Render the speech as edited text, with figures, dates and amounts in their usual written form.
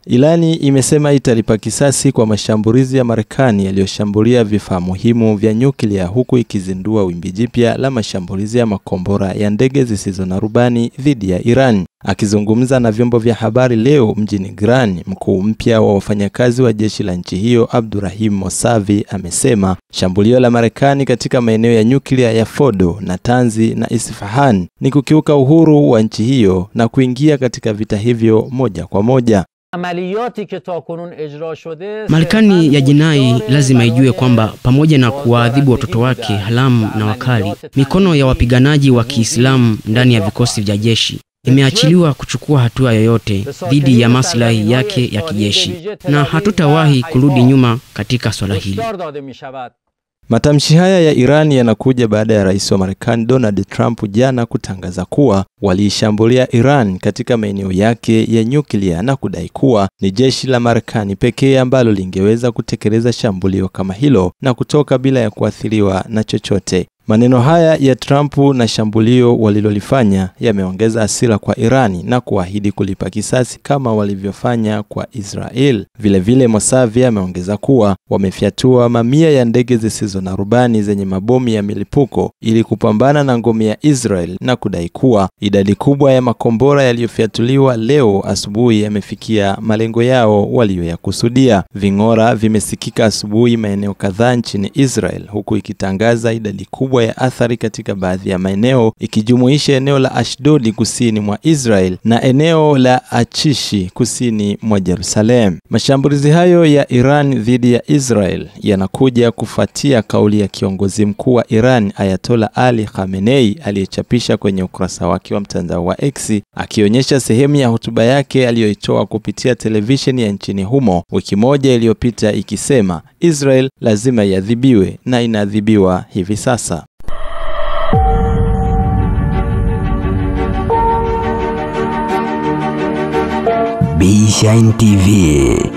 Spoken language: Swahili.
Irani imesema italipa kisasi kwa mashambulizi ya Marekani yaliyoshambulia vifaa muhimu vya nyuklia, huku ikizindua wimbi jipya la mashambulizi ya makombora ya ndege zisizo na rubani dhidi ya Iran. Akizungumza na vyombo vya habari leo mjini Gran, mkuu mpya wa wafanyakazi wa jeshi la nchi hiyo Abdurrahim Mosavi amesema shambulio la Marekani katika maeneo ya nyuklia ya Fordo, Natanz na Isfahan ni kukiuka uhuru wa nchi hiyo na kuingia katika vita hivyo moja kwa moja. Marekani ya jinai lazima ijue kwamba pamoja na kuwaadhibu watoto wake haramu na wakali, mikono ya wapiganaji wa Kiislamu ndani ya vikosi vya jeshi imeachiliwa kuchukua hatua yoyote dhidi ya maslahi yake ya kijeshi, na hatutawahi kurudi nyuma katika swala hili. Matamshi haya ya Iran yanakuja baada ya rais wa Marekani Donald Trump jana kutangaza kuwa waliishambulia Iran katika maeneo yake ya nyuklia na kudai kuwa ni jeshi la Marekani pekee ambalo lingeweza kutekeleza shambulio kama hilo na kutoka bila ya kuathiriwa na chochote. Maneno haya ya Trump na shambulio walilolifanya yameongeza hasira kwa Irani na kuahidi kulipa kisasi kama walivyofanya kwa Israel. Vile Mosavi ameongeza kuwa wamefyatua mamia ya ndege zisizo na rubani zenye mabomu ya milipuko ili kupambana na ngome ya Israel, na kudai kuwa idadi kubwa ya makombora yaliyofyatuliwa leo asubuhi yamefikia malengo yao waliyoyakusudia. Ving'ora vimesikika asubuhi maeneo kadhaa nchini Israel, huku ikitangaza idadi kubwa ya athari katika baadhi ya maeneo, ikijumuisha eneo la Ashdod kusini mwa Israel na eneo la Achishi kusini mwa Jerusalem. Mashambulizi hayo ya Iran dhidi ya Israel yanakuja kufuatia kauli ya kiongozi mkuu wa Iran Ayatollah Ali Khamenei aliyechapisha kwenye ukurasa wake wa mtandao wa X, akionyesha sehemu ya hotuba yake aliyoitoa kupitia televisheni ya nchini humo wiki moja iliyopita, ikisema Israel lazima iadhibiwe na inaadhibiwa hivi sasa. B Shine TV.